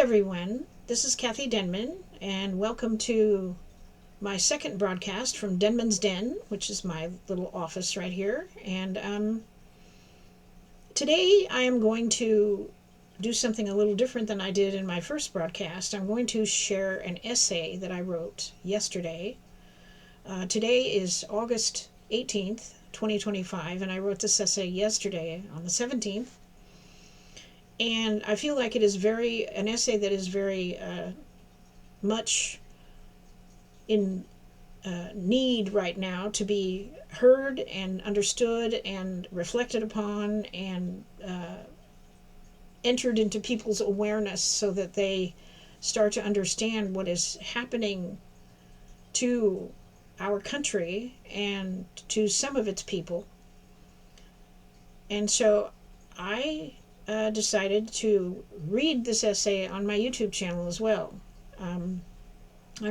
everyone. This is Kathy Denman, and welcome to my second broadcast from Denman's Den, which is my little office right here. And today I am going to do something a little different than I did in my first broadcast. I'm going to share an essay that I wrote yesterday. Today is August 18th, 2025, and I wrote this essay yesterday on the 17th. And I feel like it is an essay that is very much in need right now to be heard and understood and reflected upon and entered into people's awareness so that they start to understand what is happening to our country and to some of its people. And so I decided to read this essay on my YouTube channel as well. I'm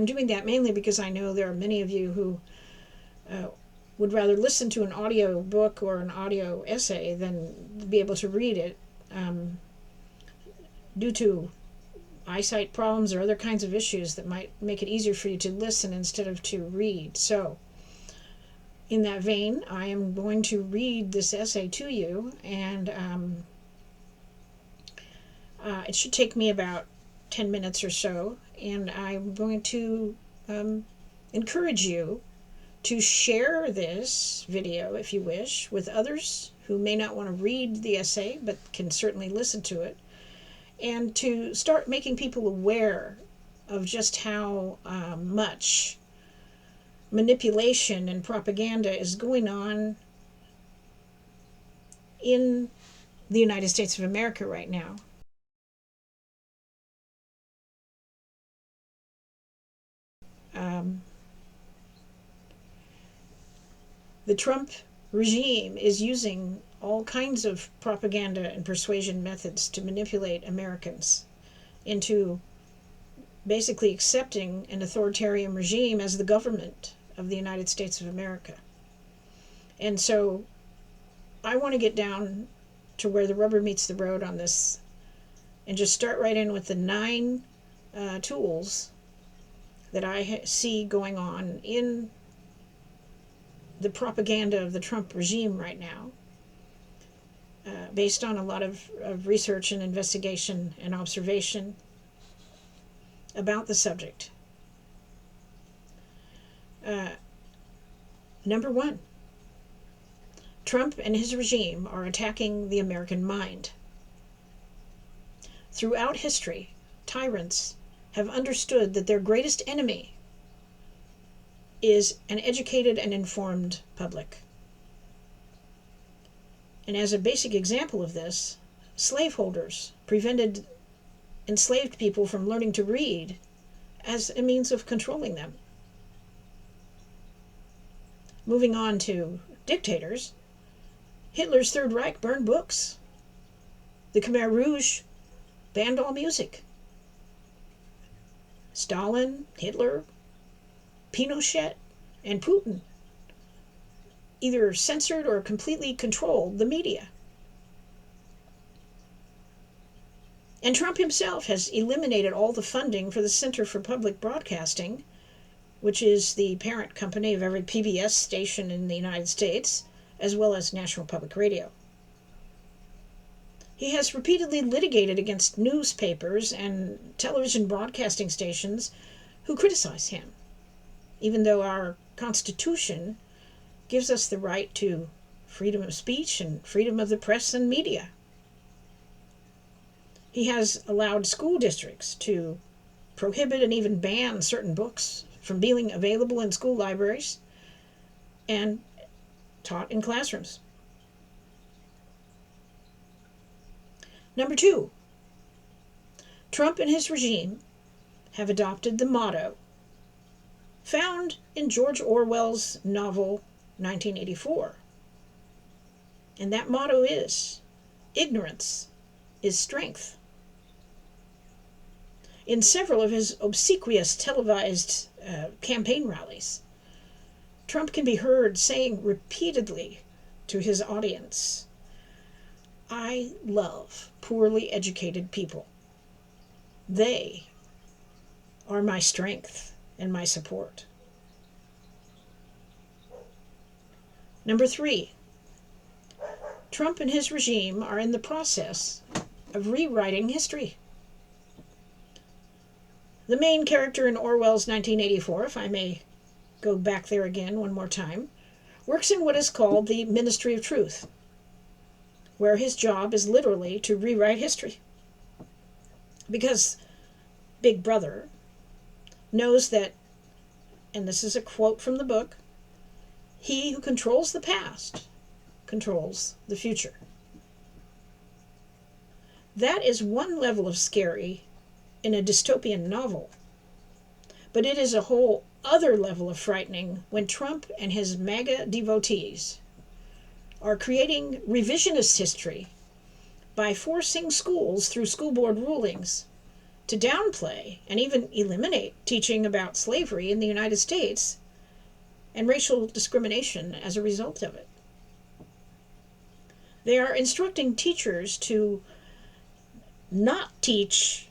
doing that mainly because I know there are many of you who would rather listen to an audio book or an audio essay than be able to read it due to eyesight problems or other kinds of issues that might make it easier for you to listen instead of to read. So in that vein, I am going to read this essay to you, and it should take me about 10 minutes or so, and I'm going to encourage you to share this video, if you wish, with others who may not want to read the essay but can certainly listen to it, and to start making people aware of just how much manipulation and propaganda is going on in the United States of America right now. The Trump regime is using all kinds of propaganda and persuasion methods to manipulate Americans into basically accepting an authoritarian regime as the government of the United States of America. And so I want to get down to where the rubber meets the road on this and just start right in with the 9 tools that I see going on in the propaganda of the Trump regime right now, based on a lot of research and investigation and observation about the subject. Number 1, Trump and his regime are attacking the American mind. Throughout history, tyrants have understood that their greatest enemy is an educated and informed public. And as a basic example of this, slaveholders prevented enslaved people from learning to read as a means of controlling them. Moving on to dictators, Hitler's Third Reich burned books. The Khmer Rouge banned all music. Stalin, Hitler, Pinochet, and Putin either censored or completely controlled the media. And Trump himself has eliminated all the funding for the Center for Public Broadcasting, which is the parent company of every PBS station in the United States, as well as National Public Radio. He has repeatedly litigated against newspapers and television broadcasting stations who criticize him, even though our Constitution gives us the right to freedom of speech and freedom of the press and media. He has allowed school districts to prohibit and even ban certain books from being available in school libraries and taught in classrooms. Number 2, Trump and his regime have adopted the motto found in George Orwell's novel 1984. And that motto is, ignorance is strength. In several of his obsequious televised campaign rallies, Trump can be heard saying repeatedly to his audience, "I love poorly educated people. They are my strength and my support. Number 3, Trump and his regime are in the process of rewriting history. The main character in Orwell's 1984, if I may go back there again one more time, works in what is called the Ministry of Truth, where his job is literally to rewrite history. Because Big Brother knows that, and this is a quote from the book, he who controls the past controls the future. That is one level of scary in a dystopian novel, but it is a whole other level of frightening when Trump and his MAGA devotees are creating revisionist history by forcing schools through school board rulings to downplay and even eliminate teaching about slavery in the United States and racial discrimination as a result of it. They are instructing teachers to not teach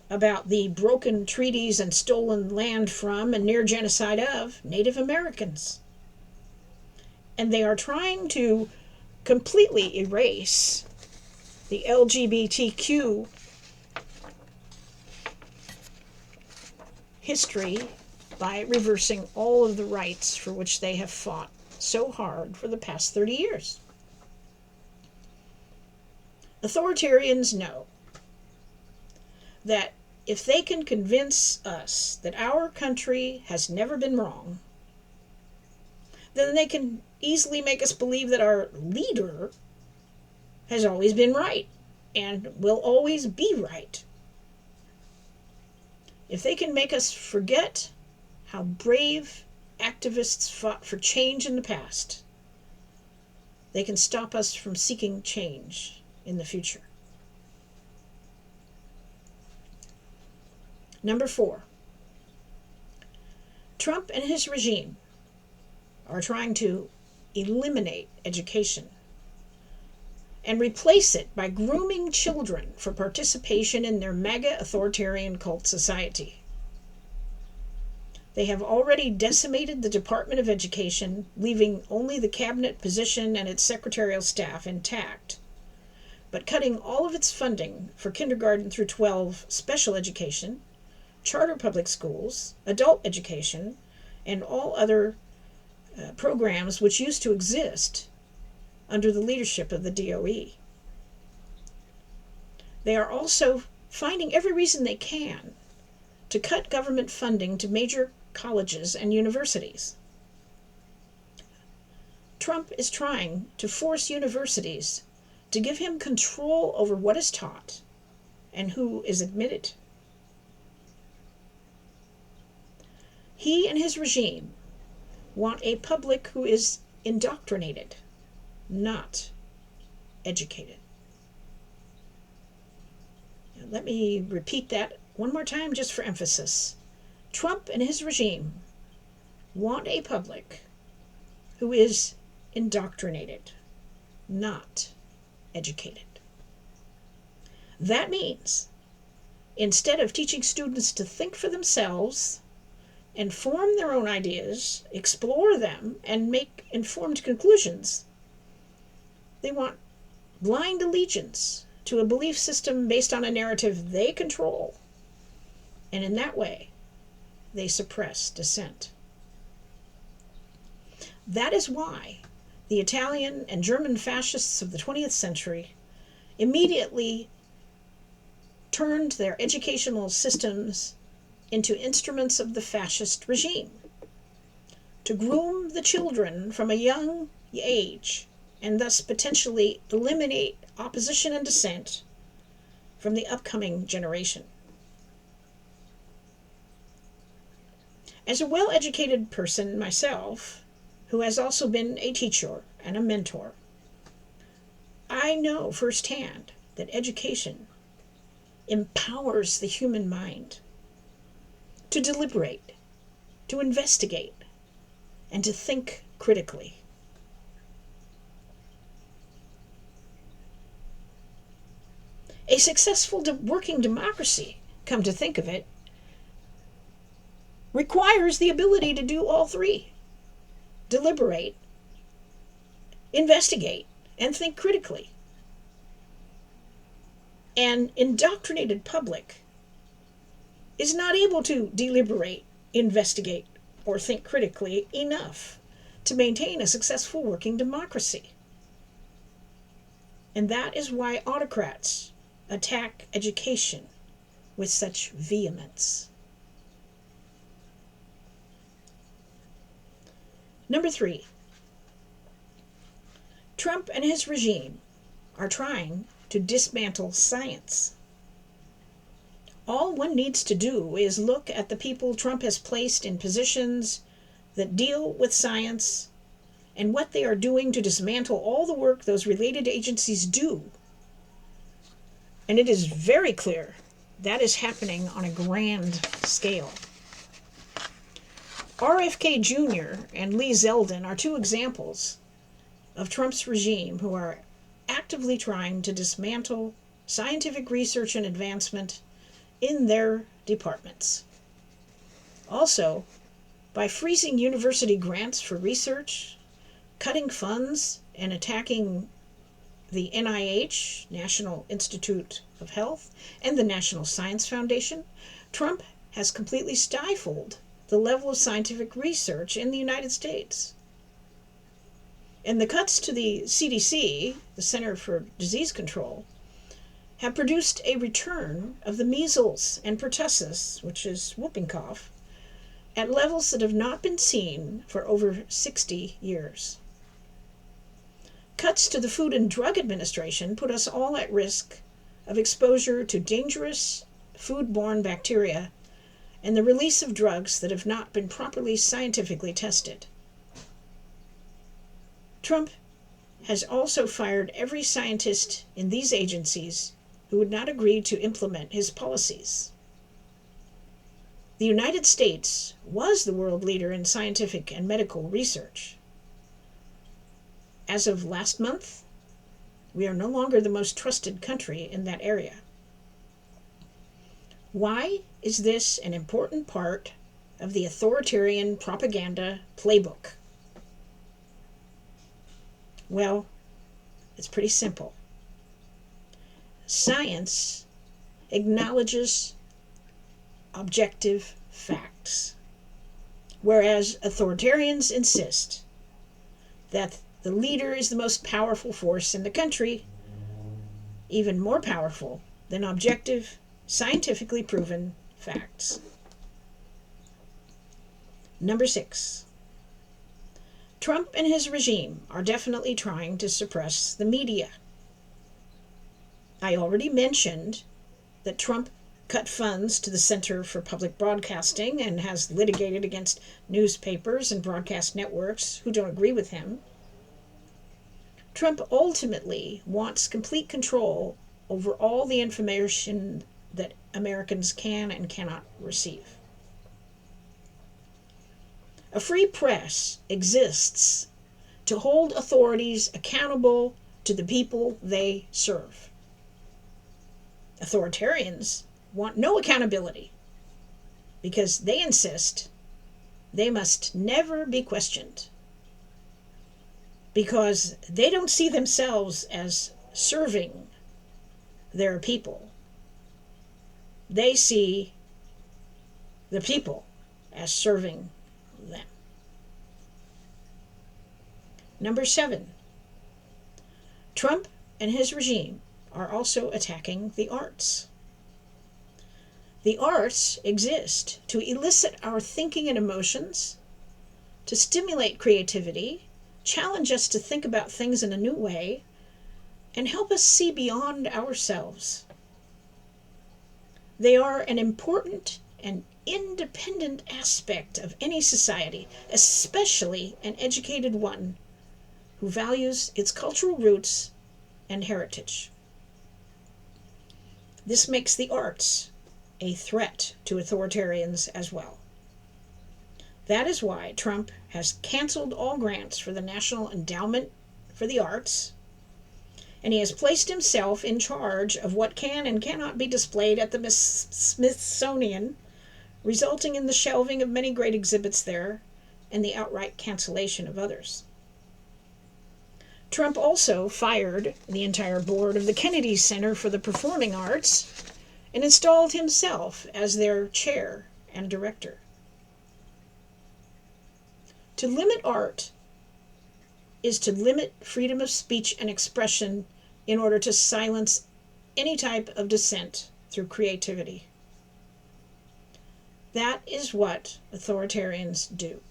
about the broken treaties and stolen land from and near genocide of Native Americans. And they are trying to completely erase the LGBTQ history by reversing all of the rights for which they have fought so hard for the past 30 years. Authoritarians know that if they can convince us that our country has never been wrong, then they can easily make us believe that our leader has always been right and will always be right. If they can make us forget how brave activists fought for change in the past, they can stop us from seeking change in the future. Number 4, Trump and his regime are trying to eliminate education and replace it by grooming children for participation in their MAGA authoritarian cult society. They have already decimated the Department of Education, leaving only the cabinet position and its secretarial staff intact, but cutting all of its funding for kindergarten through 12 special education, charter public schools, adult education, and all other programs which used to exist under the leadership of the DOE. They are also finding every reason they can to cut government funding to major colleges and universities. Trump is trying to force universities to give him control over what is taught and who is admitted. He and his regime want a public who is indoctrinated, not educated. Now, let me repeat that one more time just for emphasis. Trump and his regime want a public who is indoctrinated, not educated. That means instead of teaching students to think for themselves and form their own ideas, explore them, and make informed conclusions, they want blind allegiance to a belief system based on a narrative they control, and in that way, they suppress dissent. That is why the Italian and German fascists of the 20th century immediately turned their educational systems into instruments of the fascist regime, to groom the children from a young age and thus potentially eliminate opposition and dissent from the upcoming generation. As a well-educated person myself, who has also been a teacher and a mentor, I know firsthand that education empowers the human mind to deliberate, to investigate, and to think critically. A successful working democracy come to think of it, requires the ability to do all three: deliberate, investigate, and think critically. An indoctrinated public is not able to deliberate, investigate, or think critically enough to maintain a successful working democracy. And that is why autocrats attack education with such vehemence. Number 3, Trump and his regime are trying to dismantle science. All one needs to do is look at the people Trump has placed in positions that deal with science and what they are doing to dismantle all the work those related agencies do. And it is very clear that is happening on a grand scale. RFK Jr. and Lee Zeldin are two examples of Trump's regime who are actively trying to dismantle scientific research and advancement in their departments. Also, by freezing university grants for research, cutting funds, and attacking the NIH, National Institute of Health, and the National Science Foundation, Trump has completely stifled the level of scientific research in the United States. And the cuts to the CDC, the Center for Disease Control, have produced a return of the measles and pertussis, which is whooping cough, at levels that have not been seen for over 60 years. Cuts to the Food and Drug Administration put us all at risk of exposure to dangerous foodborne bacteria and the release of drugs that have not been properly scientifically tested. Trump has also fired every scientist in these agencies who would not agree to implement his policies. The United States was the world leader in scientific and medical research. As of last month, we are no longer the most trusted country in that area. Why is this an important part of the authoritarian propaganda playbook? Well, it's pretty simple. Science acknowledges objective facts, whereas authoritarians insist that the leader is the most powerful force in the country, even more powerful than objective, scientifically proven facts. Number 6. Trump and his regime are definitely trying to suppress the media. I already mentioned that Trump cut funds to the Center for Public Broadcasting and has litigated against newspapers and broadcast networks who don't agree with him. Trump ultimately wants complete control over all the information that Americans can and cannot receive. A free press exists to hold authorities accountable to the people they serve. Authoritarians want no accountability because they insist they must never be questioned, because they don't see themselves as serving their people. They see the people as serving them. Number 7. Trump and his regime are also attacking the arts. The arts exist to elicit our thinking and emotions, to stimulate creativity, challenge us to think about things in a new way, and help us see beyond ourselves. They are an important and independent aspect of any society, especially an educated one who values its cultural roots and heritage. This makes the arts a threat to authoritarians as well. That is why Trump has canceled all grants for the National Endowment for the Arts. and he has placed himself in charge of what can and cannot be displayed at the Smithsonian, resulting in the shelving of many great exhibits there and the outright cancellation of others. Trump also fired the entire board of the Kennedy Center for the Performing Arts and installed himself as their chair and director. To limit art is to limit freedom of speech and expression in order to silence any type of dissent through creativity. That is what authoritarians do.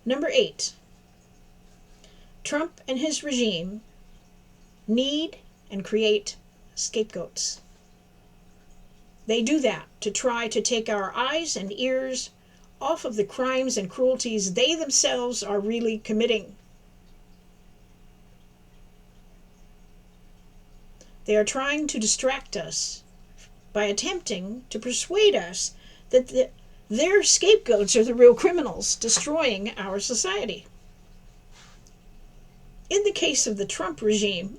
Number 8. Trump and his regime need and create scapegoats. They do that to try to take our eyes and ears off of the crimes and cruelties they themselves are really committing. They are trying to distract us by attempting to persuade us that their scapegoats are the real criminals destroying our society. In the case of the Trump regime,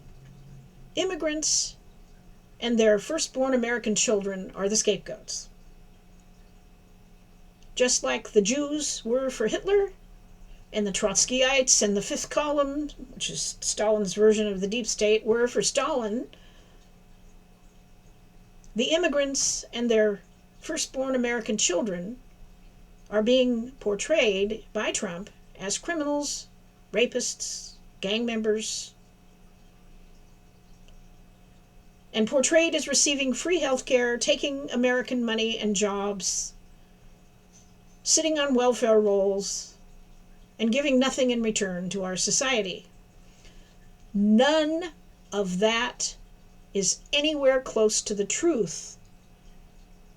immigrants and their firstborn American children are the scapegoats. Just like the Jews were for Hitler, and the Trotskyites and the Fifth Column, which is Stalin's version of the deep state, were for Stalin, the immigrants and their firstborn American children are being portrayed by Trump as criminals, rapists, gang members, and portrayed as receiving free health care, taking American money and jobs, sitting on welfare rolls, and giving nothing in return to our society. None of that is anywhere close to the truth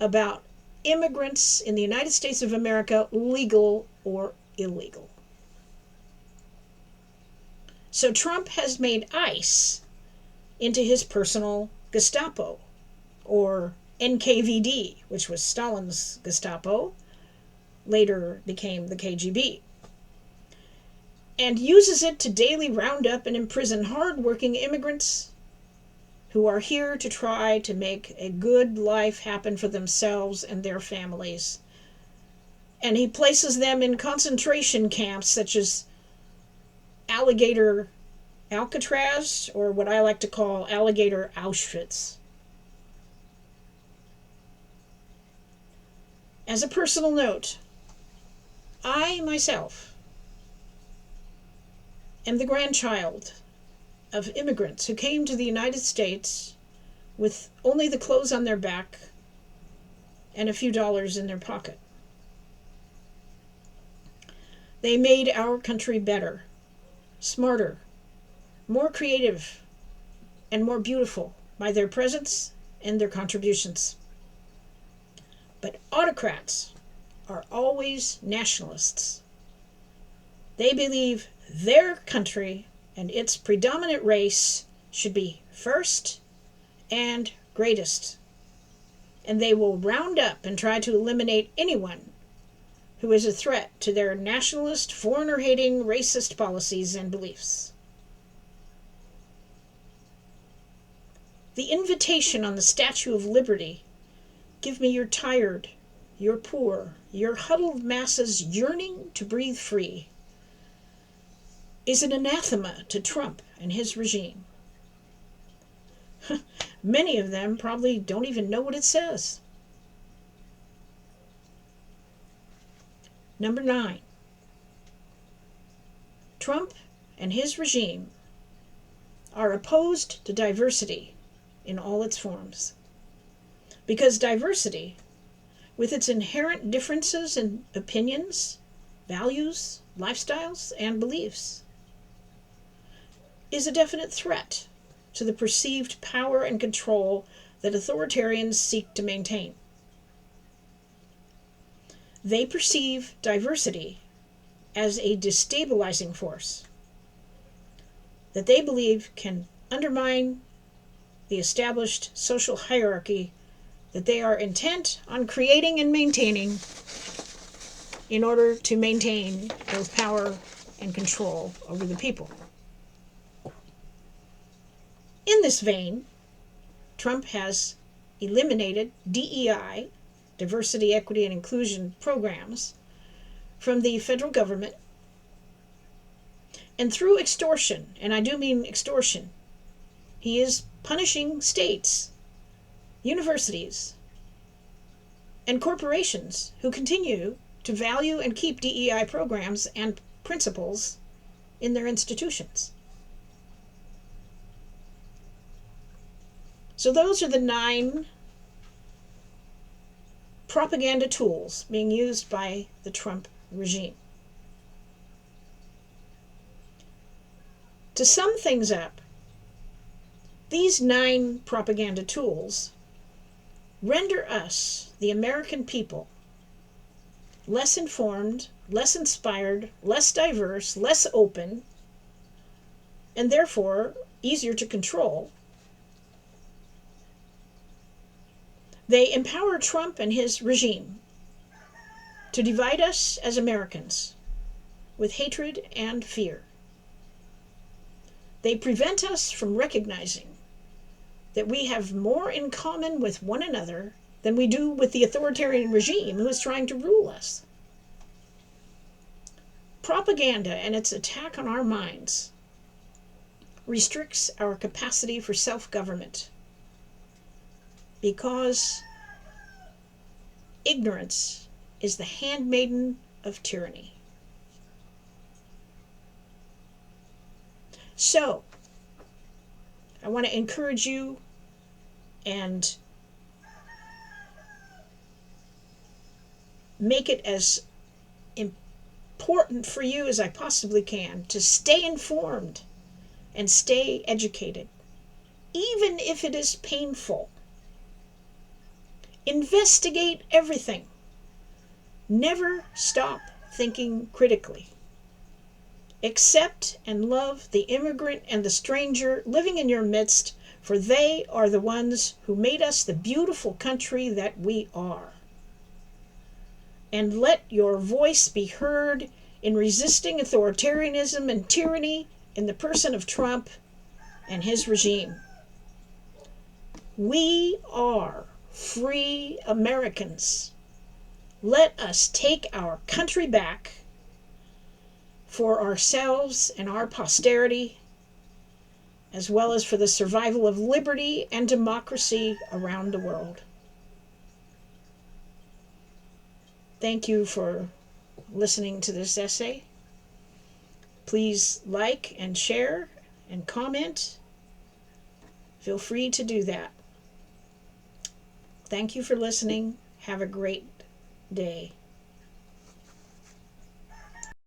about immigrants in the United States of America, legal or illegal. So Trump has made ICE into his personal Gestapo, or NKVD, which was Stalin's Gestapo, later became the KGB, and uses it to daily round up and imprison hard-working immigrants who are here to try to make a good life happen for themselves and their families. And he places them in concentration camps such as Alligator Alcatraz, or what I like to call Alligator Auschwitz. As a personal note, I myself am the grandchild of immigrants who came to the United States with only the clothes on their back and a few dollars in their pocket. They made our country better, smarter, more creative, and more beautiful by their presence and their contributions. But autocrats are always nationalists. They believe their country and its predominant race should be first and greatest. And they will round up and try to eliminate anyone who is a threat to their nationalist, foreigner-hating, racist policies and beliefs. The invitation on the Statue of Liberty, "Give me your tired, your poor, your huddled masses yearning to breathe free," is an anathema to Trump and his regime. Many of them probably don't even know what it says. Number 9. Trump and his regime are opposed to diversity in all its forms. Because diversity, with its inherent differences in opinions, values, lifestyles, and beliefs, is a definite threat to the perceived power and control that authoritarians seek to maintain. They perceive diversity as a destabilizing force that they believe can undermine the established social hierarchy that they are intent on creating and maintaining in order to maintain both power and control over the people. In this vein, Trump has eliminated DEI, diversity, equity, and inclusion programs, from the federal government, and through extortion, and I do mean extortion, he is punishing states, universities, and corporations who continue to value and keep DEI programs and principles in their institutions. So those are the 9 propaganda tools being used by the Trump regime. To sum things up, these 9 propaganda tools render us, the American people, less informed, less inspired, less diverse, less open, and therefore easier to control. They empower Trump and his regime to divide us as Americans with hatred and fear. They prevent us from recognizing that we have more in common with one another than we do with the authoritarian regime who is trying to rule us. Propaganda and its attack on our minds restricts our capacity for self-government, because ignorance is the handmaiden of tyranny. So, I want to encourage you and make it as important for you as I possibly can to stay informed and stay educated, even if it is painful. Investigate everything. Never stop thinking critically. Accept and love the immigrant and the stranger living in your midst, for they are the ones who made us the beautiful country that we are. And let your voice be heard in resisting authoritarianism and tyranny in the person of Trump and his regime. We are free Americans. Let us take our country back for ourselves and our posterity, as well as for the survival of liberty and democracy around the world. Thank you for listening to this essay. Please like and share and comment. Feel free to do that. Thank you for listening. Have a great day.